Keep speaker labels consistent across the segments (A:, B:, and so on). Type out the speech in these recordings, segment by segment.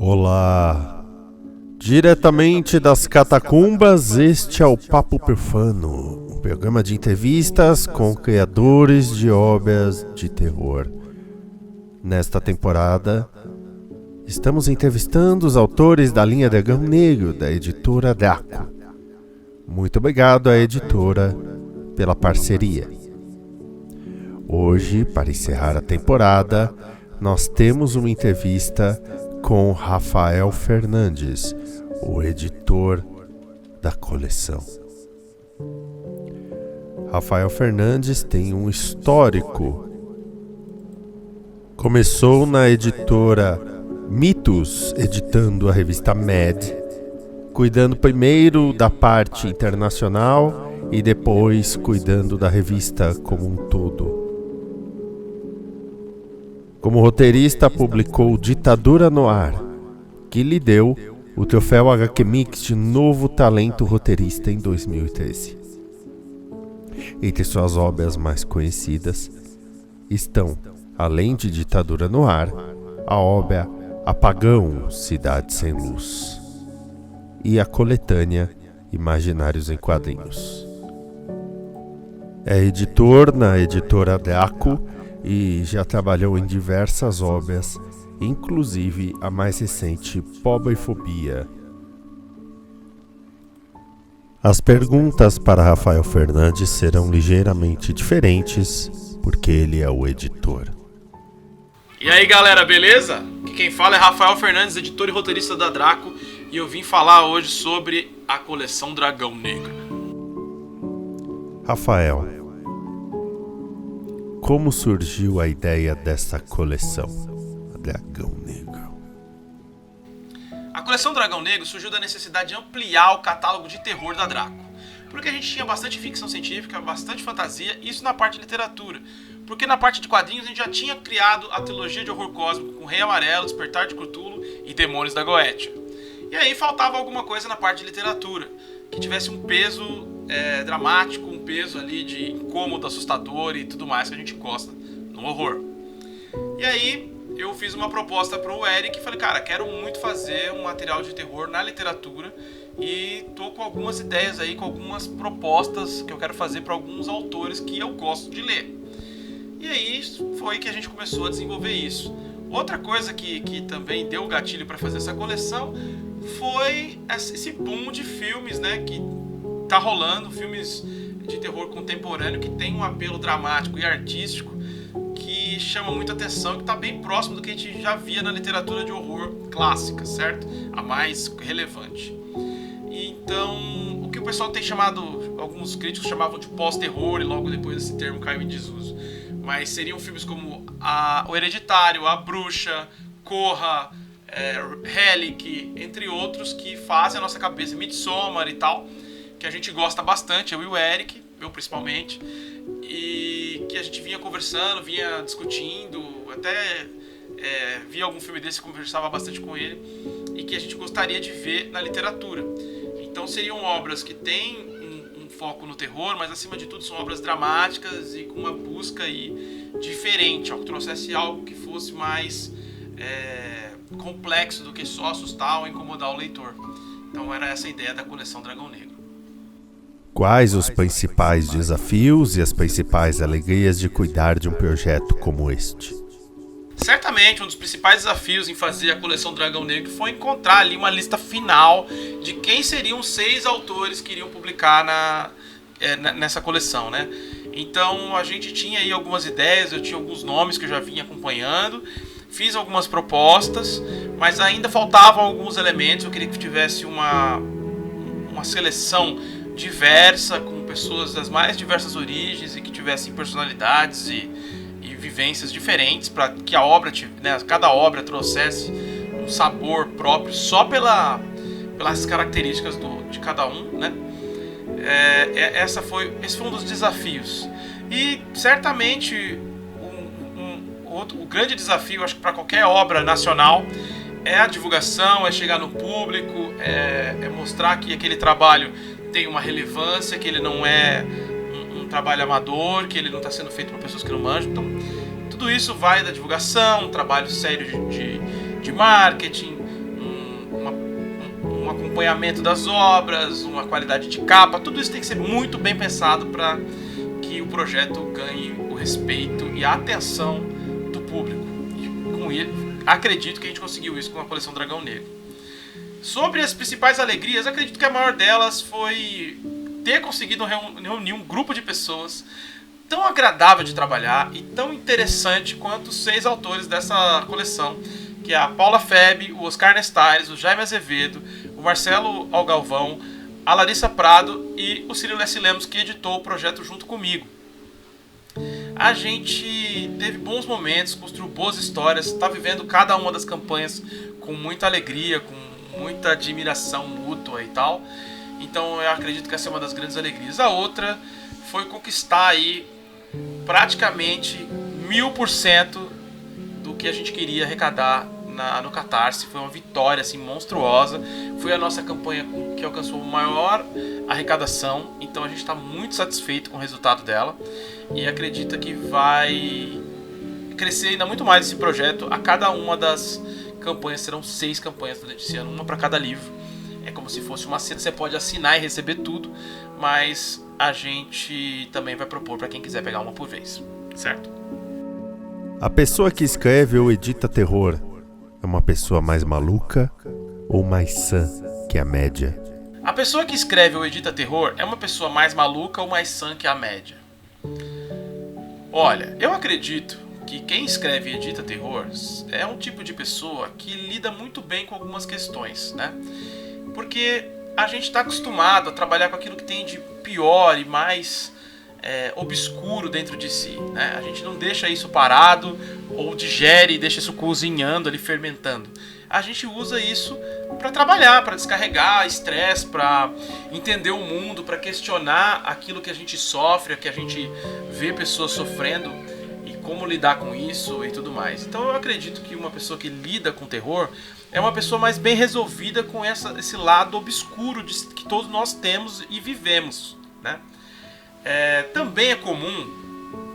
A: Olá! Diretamente das catacumbas, este é o Papo Profano, um programa de entrevistas com criadores de obras de terror. Nesta temporada, estamos entrevistando os autores da linha Dragão Negro, da editora Draco. Muito obrigado à editora pela parceria. Hoje, para encerrar a temporada, nós temos uma entrevista com Rafael Fernandes, o editor da coleção. Rafael Fernandes tem um histórico. Começou na editora Mitos, editando a revista Mad, cuidando primeiro da parte internacional e depois cuidando da revista como um todo. Como roteirista, publicou Ditadura no Ar, que lhe deu o troféu HQ Mix de Novo Talento Roteirista em 2013. Entre suas obras mais conhecidas estão, além de Ditadura no Ar, a obra Apagão, Cidade Sem Luz e a coletânea Imaginários em Quadrinhos. É editor na editora Draco e já trabalhou em diversas obras, inclusive a mais recente, Pobrefobia. As perguntas para Rafael Fernandes serão ligeiramente diferentes, porque ele é o editor.
B: E aí galera, beleza? Aqui quem fala é Rafael Fernandes, editor e roteirista da Draco, e eu vim falar hoje sobre a coleção Dragão Negro.
A: Rafael, como surgiu a ideia dessa coleção, Dragão Negro?
B: A coleção Dragão Negro surgiu da necessidade de ampliar o catálogo de terror da Draco, porque a gente tinha bastante ficção científica, bastante fantasia, isso na parte de literatura, porque na parte de quadrinhos a gente já tinha criado a trilogia de horror cósmico com Rei Amarelo, Despertar de Cthulhu e Demônios da Goetia. E aí faltava alguma coisa na parte de literatura, que tivesse um peso dramático, um peso ali de incômodo, assustador e tudo mais que a gente gosta no horror. E aí eu fiz uma proposta pro Eric e falei, cara, quero muito fazer um material de terror na literatura e tô com algumas ideias aí, com algumas propostas que eu quero fazer para alguns autores que eu gosto de ler. E aí foi que a gente começou a desenvolver isso. Outra coisa que também deu o gatilho para fazer essa coleção foi esse boom de filmes, né, que tá rolando, filmes de terror contemporâneo que tem um apelo dramático e artístico que chama muita atenção, que tá bem próximo do que a gente já via na literatura de horror clássica, certo? A mais relevante. E então, o que o pessoal tem chamado, alguns críticos chamavam de pós-terror, e logo depois esse termo caiu em desuso. Mas seriam filmes como O Hereditário, A Bruxa, Corra, Relic, entre outros, que fazem a nossa cabeça, Midsommar e tal, que a gente gosta bastante, eu e o Eric, eu principalmente, e que a gente vinha conversando, vinha discutindo, até via algum filme desse e conversava bastante com ele, e que a gente gostaria de ver na literatura. Então seriam obras que têm um foco no terror, mas acima de tudo são obras dramáticas e com uma busca aí diferente, que trouxesse algo que fosse mais complexo do que só assustar ou incomodar o leitor. Então era essa a ideia da coleção Dragão Negro.
A: Quais os principais desafios e as principais alegrias de cuidar de um projeto como este?
B: Certamente um dos principais desafios em fazer a coleção Dragão Negro foi encontrar ali uma lista final de quem seriam os 6 autores que iriam publicar nessa coleção, né? Então a gente tinha aí algumas ideias, eu tinha alguns nomes que eu já vinha acompanhando, fiz algumas propostas, mas ainda faltavam alguns elementos. Eu queria que tivesse uma seleção diversa, com pessoas das mais diversas origens e que tivessem personalidades e vivências diferentes, para que a obra, né, cada obra trouxesse um sabor próprio só pelas características de cada um, né? Esse foi um dos desafios. E certamente o grande desafio, acho que para qualquer obra nacional, é a divulgação, é chegar no público, é mostrar que aquele trabalho tem uma relevância, que ele não é um trabalho amador, que ele não está sendo feito por pessoas que não manjam. Então, tudo isso vai da divulgação, um trabalho sério de marketing, acompanhamento das obras, uma qualidade de capa, tudo isso tem que ser muito bem pensado para que o projeto ganhe o respeito e a atenção do público. E com ele, acredito que a gente conseguiu isso com a coleção Dragão Negro. Sobre as principais alegrias, acredito que a maior delas foi ter conseguido reunir um grupo de pessoas tão agradável de trabalhar e tão interessante quanto os 6 autores dessa coleção, que é a Paula Feb, o Oscar Nestares, o Jaime Azevedo, o Marcelo Algalvão, a Larissa Prado e o Cirilo S. Lemos, que editou o projeto junto comigo. A gente teve bons momentos, construiu boas histórias, está vivendo cada uma das campanhas com muita alegria, com muita admiração mútua e tal. Então eu acredito que essa é uma das grandes alegrias. A outra foi conquistar aí praticamente 1000% do que a gente queria arrecadar no Catarse. Foi uma vitória assim, monstruosa. Foi a nossa campanha que alcançou maior arrecadação. Então a gente está muito satisfeito com o resultado dela. E acredita que vai crescer ainda muito mais esse projeto. A cada uma das campanhas, serão 6 campanhas durante esse ano, uma para cada livro. É como se fosse uma cena, você pode assinar e receber tudo, mas a gente também vai propor para quem quiser pegar uma por vez, certo?
A: A pessoa que escreve ou edita terror é uma pessoa mais maluca ou mais sã que a média?
B: A pessoa que escreve ou edita terror é uma pessoa mais maluca ou mais sã que a média? Olha, eu acredito que quem escreve e edita terror é um tipo de pessoa que lida muito bem com algumas questões, né? Porque a gente está acostumado a trabalhar com aquilo que tem de pior e mais obscuro dentro de si, né? A gente não deixa isso parado ou digere e deixa isso cozinhando ali, fermentando. A gente usa isso para trabalhar, para descarregar estresse, para entender o mundo, para questionar aquilo que a gente sofre, que a gente vê pessoas sofrendo e como lidar com isso e tudo mais. Então eu acredito que uma pessoa que lida com terror é uma pessoa mais bem resolvida com esse lado obscuro que todos nós temos e vivemos, né? Também é comum,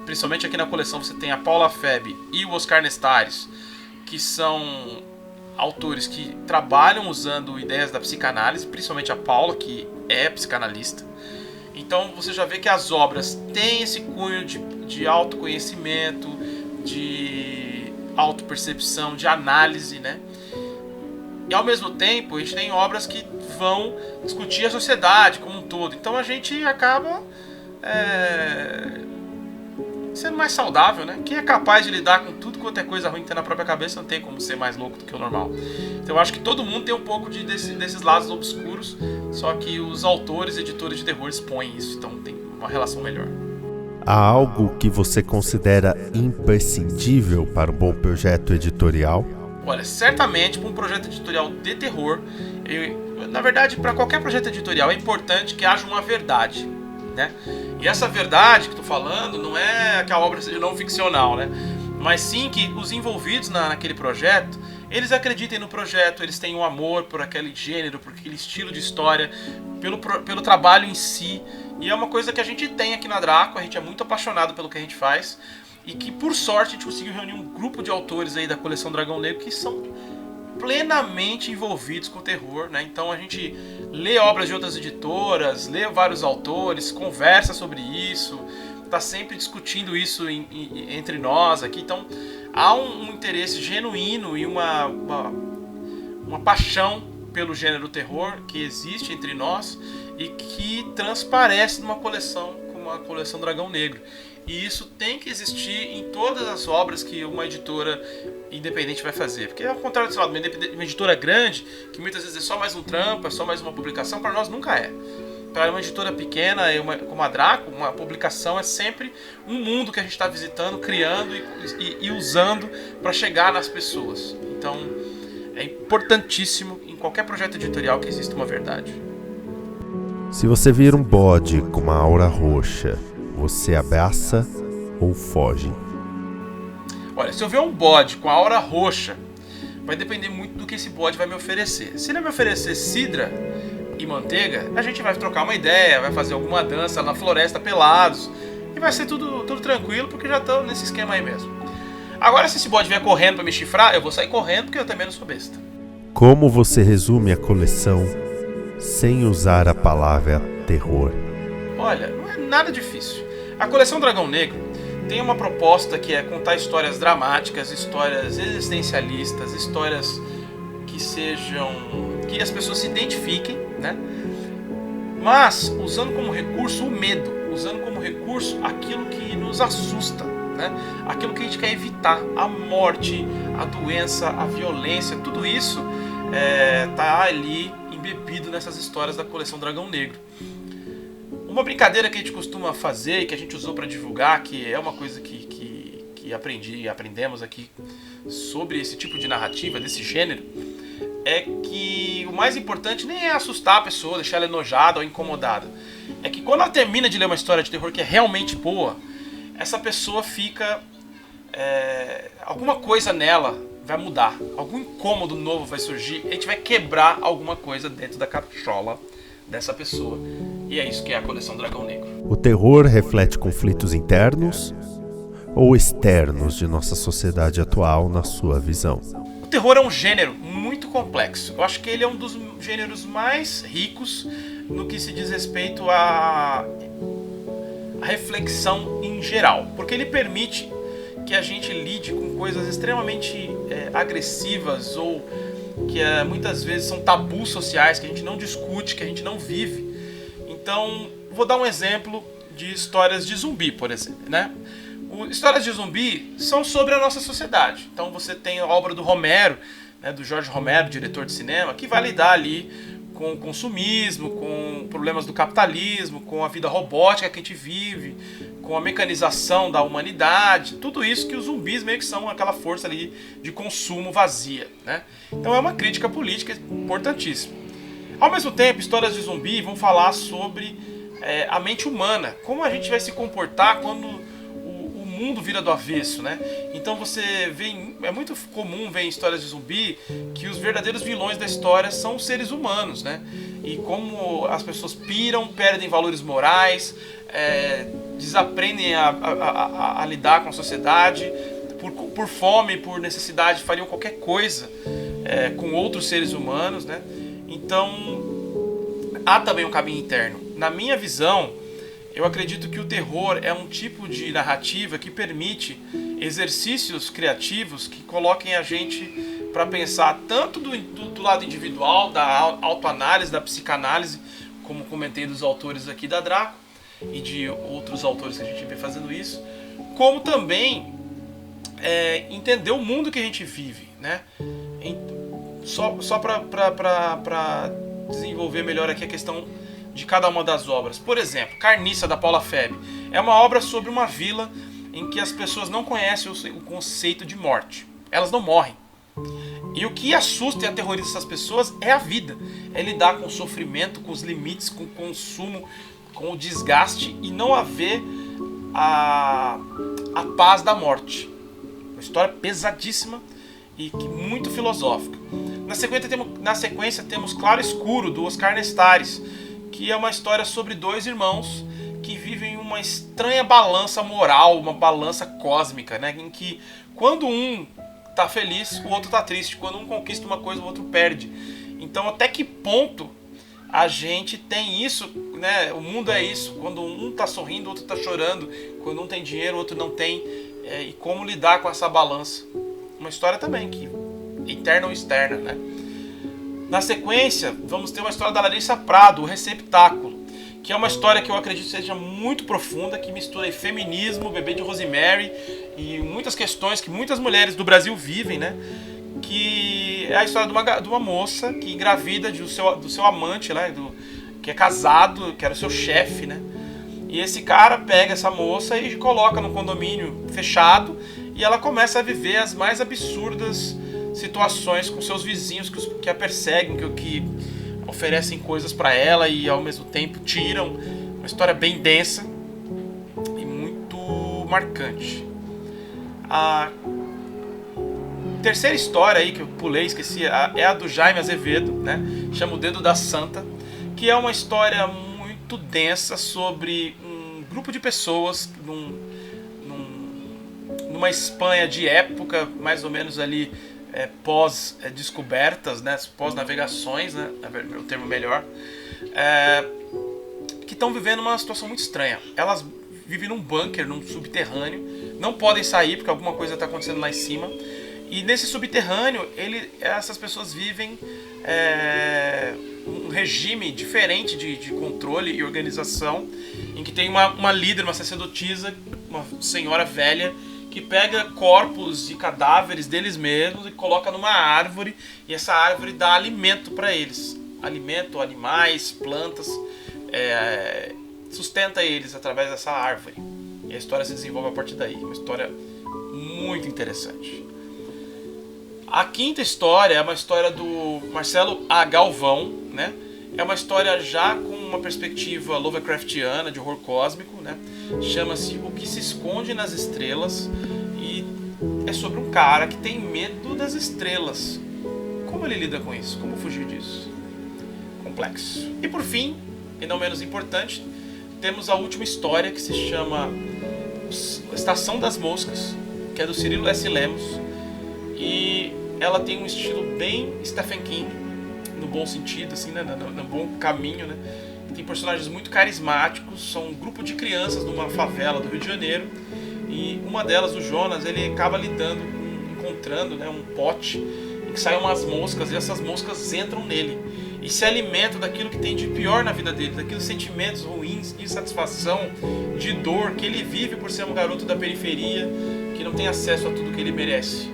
B: principalmente aqui na coleção você tem a Paula Feb e o Oscar Nestares, que são autores que trabalham usando ideias da psicanálise, principalmente a Paula, que é psicanalista. Então você já vê que as obras têm esse cunho de autoconhecimento, de autopercepção, de análise, né? E ao mesmo tempo a gente tem obras que vão discutir a sociedade como um todo. Então a gente acaba sendo mais saudável, né? Quem é capaz de lidar com tudo quanto é coisa ruim que tem na própria cabeça não tem como ser mais louco do que o normal. Então eu acho que todo mundo tem um pouco desses lados obscuros, só que os autores e editores de terror expõem isso, então tem uma relação melhor.
A: Há algo que você considera imprescindível para um bom projeto editorial?
B: Olha, certamente para um projeto editorial de terror, na verdade para qualquer projeto editorial é importante que haja uma verdade, né? E essa verdade que estou falando não é que a obra seja não ficcional, né? Mas sim que os envolvidos naquele projeto, eles acreditem no projeto, eles têm um amor por aquele gênero, por aquele estilo de história, pelo trabalho em si. E é uma coisa que a gente tem aqui na Draco, a gente é muito apaixonado pelo que a gente faz. E que, por sorte, a gente conseguiu reunir um grupo de autores aí da coleção Dragão Negro que são plenamente envolvidos com o terror, né? Então a gente lê obras de outras editoras, lê vários autores, conversa sobre isso, está sempre discutindo isso entre nós aqui. Então há um interesse genuíno e uma paixão pelo gênero terror que existe entre nós e que transparece numa coleção como a coleção Dragão Negro. E isso tem que existir em todas as obras que uma editora independente vai fazer. Porque ao contrário desse lado, uma editora grande, que muitas vezes é só mais um trampo, é só mais uma publicação, para nós nunca é. Para uma editora pequena, como a Draco, uma publicação é sempre um mundo que a gente está visitando, criando e usando para chegar nas pessoas. Então é importantíssimo em qualquer projeto editorial que exista uma verdade.
A: Se você vir um bode com uma aura roxa, você abraça ou foge?
B: Olha, se eu ver um bode com a aura roxa, vai depender muito do que esse bode vai me oferecer. Se ele me oferecer cidra e manteiga, a gente vai trocar uma ideia, vai fazer alguma dança na floresta pelados e vai ser tudo tranquilo, porque já estamos nesse esquema aí mesmo. Agora, se esse bode vier correndo para me chifrar, eu vou sair correndo, porque eu também não sou besta.
A: Como você resume a coleção sem usar a palavra terror?
B: Olha, não é nada difícil. A coleção Dragão Negro tem uma proposta que é contar histórias dramáticas, histórias existencialistas, histórias que as pessoas se identifiquem, né? Mas usando como recurso o medo, usando como recurso aquilo que nos assusta, né? Aquilo que a gente quer evitar, a morte, a doença, a violência, tudo isso tá ali embebido nessas histórias da coleção Dragão Negro. Uma brincadeira que a gente costuma fazer e que a gente usou para divulgar, que é uma coisa que aprendemos aqui sobre esse tipo de narrativa, desse gênero, é que o mais importante nem é assustar a pessoa, deixar ela enojada ou incomodada. É que quando ela termina de ler uma história de terror que é realmente boa, essa pessoa fica... alguma coisa nela vai mudar, algum incômodo novo vai surgir, a gente vai quebrar alguma coisa dentro da cachola dessa pessoa. E é isso que é a coleção Dragão Negro.
A: O terror reflete conflitos internos ou externos de nossa sociedade atual, na sua visão?
B: O terror é um gênero muito complexo. Eu acho que ele é um dos gêneros mais ricos no que se diz respeito à reflexão em geral, porque ele permite que a gente lide com coisas extremamente agressivas ou que muitas vezes são tabus sociais que a gente não discute, que a gente não vive. Então, vou dar um exemplo de histórias de zumbi, por exemplo, né? Histórias de zumbi são sobre a nossa sociedade. Então você tem a obra do Romero, né, do Jorge Romero, diretor de cinema, que vai lidar ali com o consumismo, com problemas do capitalismo, com a vida robótica que a gente vive, com a mecanização da humanidade, tudo isso que os zumbis meio que são aquela força ali de consumo vazia, né? Então é uma crítica política importantíssima. Ao mesmo tempo, histórias de zumbi vão falar sobre a mente humana, como a gente vai se comportar quando o mundo vira do avesso, né? Então você vê, é muito comum ver em histórias de zumbi que os verdadeiros vilões da história são os seres humanos, né? E como as pessoas piram, perdem valores morais, desaprendem a lidar com a sociedade, por fome, por necessidade, fariam qualquer coisa com outros seres humanos, né? Então, há também um caminho interno. Na minha visão, eu acredito que o terror é um tipo de narrativa que permite exercícios criativos que coloquem a gente para pensar tanto do lado individual, da autoanálise, da psicanálise, como comentei dos autores aqui da Draco e de outros autores que a gente vê fazendo isso, como também entender o mundo que a gente vive, né? Só para desenvolver melhor aqui a questão de cada uma das obras. Por exemplo, Carniça, da Paula Feb, é uma obra sobre uma vila em que as pessoas não conhecem o conceito de morte. Elas não morrem. E o que assusta e aterroriza essas pessoas é a vida. É lidar com o sofrimento, com os limites, com o consumo, com o desgaste e não haver a paz da morte. Uma história pesadíssima e muito filosófica. Na sequência temos Claro Escuro, do Oscar Nestares, que é uma história sobre dois irmãos que vivem uma estranha balança moral, uma balança cósmica, né? Em que quando um tá feliz, o outro tá triste. Quando um conquista uma coisa, o outro perde. Então até que ponto a gente tem isso, né? O mundo é isso. Quando um tá sorrindo, o outro tá chorando. Quando um tem dinheiro, o outro não tem. E como lidar com essa balança. Uma história também que interna ou externa, né? Na sequência, vamos ter uma história da Larissa Prado, O Receptáculo, que é uma história que eu acredito seja muito profunda, que mistura feminismo, Bebê de Rosemary e muitas questões que muitas mulheres do Brasil vivem, né? Que é a história de uma moça que engravida do seu amante, né? Que é casado, que era o seu chefe, né? E esse cara pega essa moça e coloca num condomínio fechado e ela começa a viver as mais absurdas situações com seus vizinhos que a perseguem, que oferecem coisas para ela e ao mesmo tempo tiram. Uma história bem densa e muito marcante. A terceira história aí que eu pulei, esqueci, é a do Jaime Azevedo, né? Chama O Dedo da Santa, que é uma história muito densa sobre um grupo de pessoas numa Espanha de época, mais ou menos ali pós-descobertas, né, pós-navegações, né, o termo melhor, que estão vivendo uma situação muito estranha. Elas vivem num bunker, num subterrâneo, não podem sair porque alguma coisa está acontecendo lá em cima. E nesse subterrâneo, essas pessoas vivem um regime diferente de controle e organização, em que tem uma líder, uma sacerdotisa, uma senhora velha, que pega corpos e cadáveres deles mesmos e coloca numa árvore, e essa árvore dá alimento para eles. Alimento, animais, plantas, sustenta eles através dessa árvore. E a história se desenvolve a partir daí. Uma história muito interessante. A quinta história é uma história do Marcelo A. Galvão, né? É uma história já com uma perspectiva Lovecraftiana, de horror cósmico, né? Chama-se O que se esconde nas estrelas, e é sobre um cara que tem medo das estrelas. Como ele lida com isso? Como fugir disso? Complexo. E por fim, e não menos importante, temos a última história, que se chama Estação das Moscas, que é do Cirilo S. Lemos, e ela tem um estilo bem Stephen King, no bom sentido, assim, né? No bom caminho, né? Tem personagens muito carismáticos, são um grupo de crianças numa favela do Rio de Janeiro, e uma delas, o Jonas, ele acaba encontrando, né, um pote em que saem umas moscas, e essas moscas entram nele e se alimentam daquilo que tem de pior na vida dele, daqueles sentimentos ruins, de insatisfação, de dor que ele vive por ser um garoto da periferia, que não tem acesso a tudo que ele merece.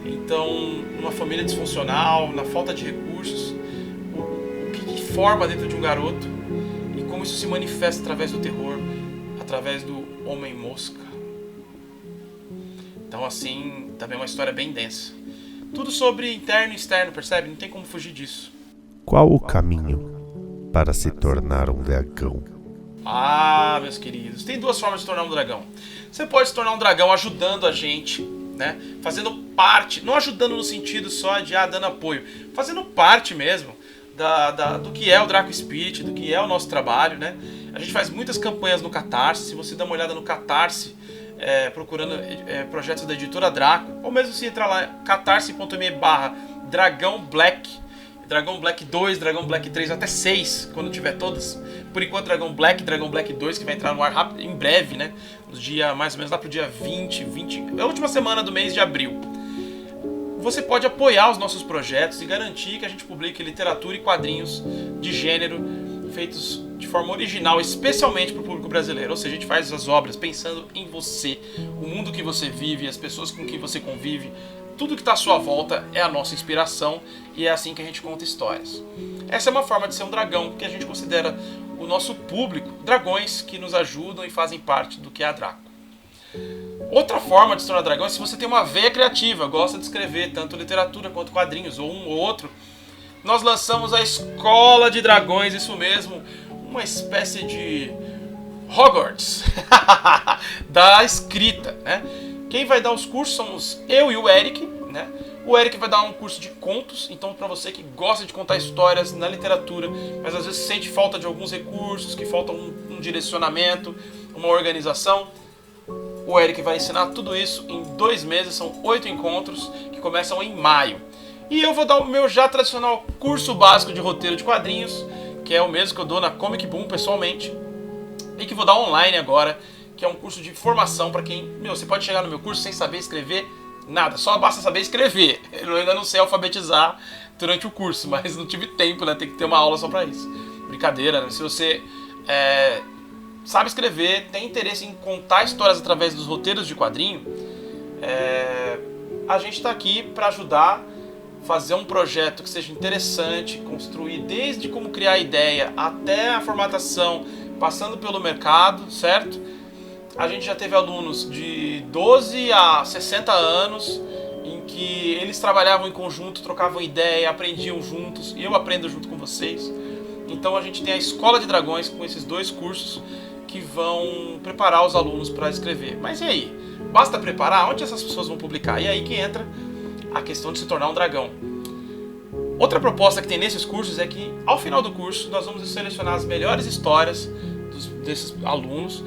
B: Então, numa família disfuncional, na falta de recursos, o que forma dentro de um garoto e como isso se manifesta através do terror, através do Homem-Mosca. Então, assim, também é uma história bem densa. Tudo sobre interno e externo, percebe? Não tem como fugir disso.
A: Qual o caminho para se tornar um dragão?
B: Ah, meus queridos, tem duas formas de se tornar um dragão. Você pode se tornar um dragão ajudando a gente, né? Fazendo parte, não ajudando no sentido só de dando apoio, fazendo parte mesmo do que é o Draco Spirit, do que é o nosso trabalho, né? A gente faz muitas campanhas no Catarse. Se você dá uma olhada no Catarse, procurando projetos da editora Draco, ou mesmo se entrar lá, catarse.me/Dragão Black, Dragão Black 2, Dragão Black 3, até 6, quando tiver todas. Por enquanto, Dragão Black 2, que vai entrar no ar rápido, em breve, né? No dia, mais ou menos lá pro dia 20, a última semana do mês de abril. Você pode apoiar os nossos projetos e garantir que a gente publique literatura e quadrinhos de gênero feitos de forma original, especialmente para o público brasileiro. Ou seja, a gente faz as obras pensando em você, o mundo que você vive, as pessoas com quem você convive. Tudo que está à sua volta é a nossa inspiração, e é assim que a gente conta histórias. Essa é uma forma de ser um dragão, que a gente considera o nosso público, dragões que nos ajudam e fazem parte do que é a Draco. Outra forma de se tornar dragão é se você tem uma veia criativa, gosta de escrever tanto literatura quanto quadrinhos, ou um ou outro. Nós lançamos a Escola de Dragões, isso mesmo, uma espécie de Hogwarts da escrita, né? Quem vai dar os cursos somos eu e o Eric, né? O Eric vai dar um curso de contos, então para você que gosta de contar histórias na literatura, mas às vezes sente falta de alguns recursos, que falta um direcionamento, uma organização, o Eric vai ensinar tudo isso em 2 meses, são 8 encontros que começam em maio. E eu vou dar o meu já tradicional curso básico de roteiro de quadrinhos, que é o mesmo que eu dou na Comic Boom pessoalmente, e que vou dar online agora, que é um curso de formação para quem... você pode chegar no meu curso sem saber escrever nada, só basta saber escrever. Eu ainda não sei alfabetizar durante o curso, mas não tive tempo, né? Tem que ter uma aula só para isso. Brincadeira, né? Se você sabe escrever, tem interesse em contar histórias através dos roteiros de quadrinho, a gente está aqui para ajudar, fazer um projeto que seja interessante, construir desde como criar a ideia até a formatação, passando pelo mercado, certo? A gente já teve alunos de 12 a 60 anos, em que eles trabalhavam em conjunto, trocavam ideia, aprendiam juntos, e eu aprendo junto com vocês. Então a gente tem a Escola de Dragões com esses 2 cursos que vão preparar os alunos para escrever. Mas e aí? Basta preparar? Onde essas pessoas vão publicar? E aí que entra a questão de se tornar um dragão. Outra proposta que tem nesses cursos é que, ao final do curso, nós vamos selecionar as melhores histórias desses alunos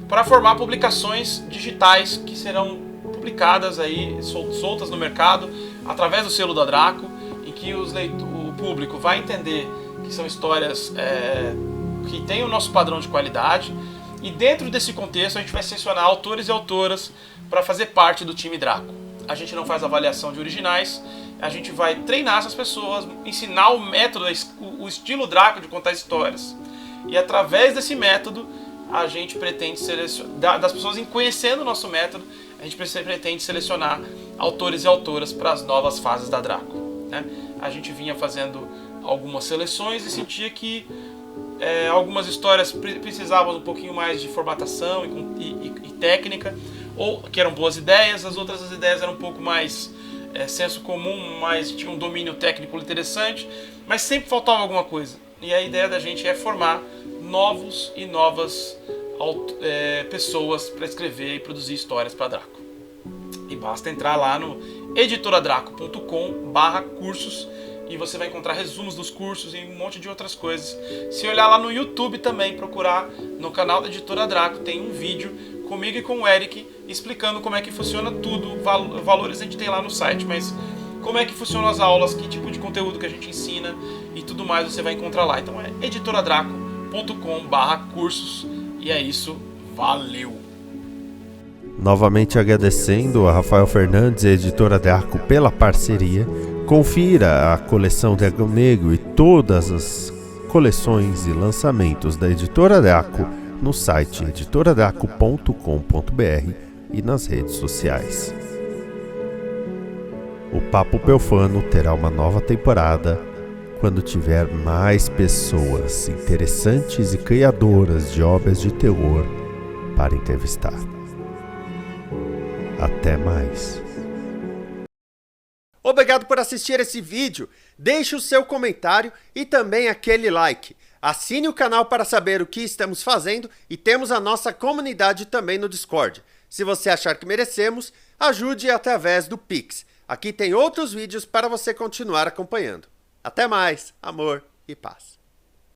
B: para formar publicações digitais que serão publicadas aí, soltas no mercado, através do selo da Draco, em que o público vai entender que são histórias que têm o nosso padrão de qualidade, e dentro desse contexto a gente vai selecionar autores e autoras para fazer parte do time Draco. A gente não faz avaliação de originais, a gente vai treinar essas pessoas, ensinar o método, o estilo Draco de contar histórias. E através desse método, a gente pretende selecionar, das pessoas conhecendo o nosso método, a gente pretende selecionar autores e autoras para as novas fases da Draco, né? A gente vinha fazendo algumas seleções e sentia que algumas histórias precisavam um pouquinho mais de formatação e técnica, ou que eram boas ideias, as outras ideias eram um pouco mais senso comum, mas tinha um domínio técnico interessante, mas sempre faltava alguma coisa. E a ideia da gente é formar novos e novas pessoas para escrever e produzir histórias para Draco. E basta entrar lá no editoradraco.com/cursos e você vai encontrar resumos dos cursos e um monte de outras coisas. Se olhar lá no YouTube também, procurar no canal da Editora Draco, tem um vídeo comigo e com o Eric explicando como é que funciona tudo. Valores a gente tem lá no site, mas como é que funcionam as aulas, que tipo de conteúdo que a gente ensina e tudo mais você vai encontrar lá. Então é editoradraco.com/cursos e é isso. Valeu!
A: Novamente agradecendo a Rafael Fernandes e a Editora Draco pela parceria. Confira a coleção Dragão Negro e todas as coleções e lançamentos da Editora Draco no site editoradraco.com.br e nas redes sociais. O Papo Pelfano terá uma nova temporada quando tiver mais pessoas interessantes e criadoras de obras de terror para entrevistar. Até mais. Obrigado por assistir esse vídeo. Deixe o seu comentário e também aquele like. Assine o canal para saber o que estamos fazendo e temos a nossa comunidade também no Discord. Se você achar que merecemos, ajude através do Pix. Aqui tem outros vídeos para você continuar acompanhando. Até mais, amor e paz.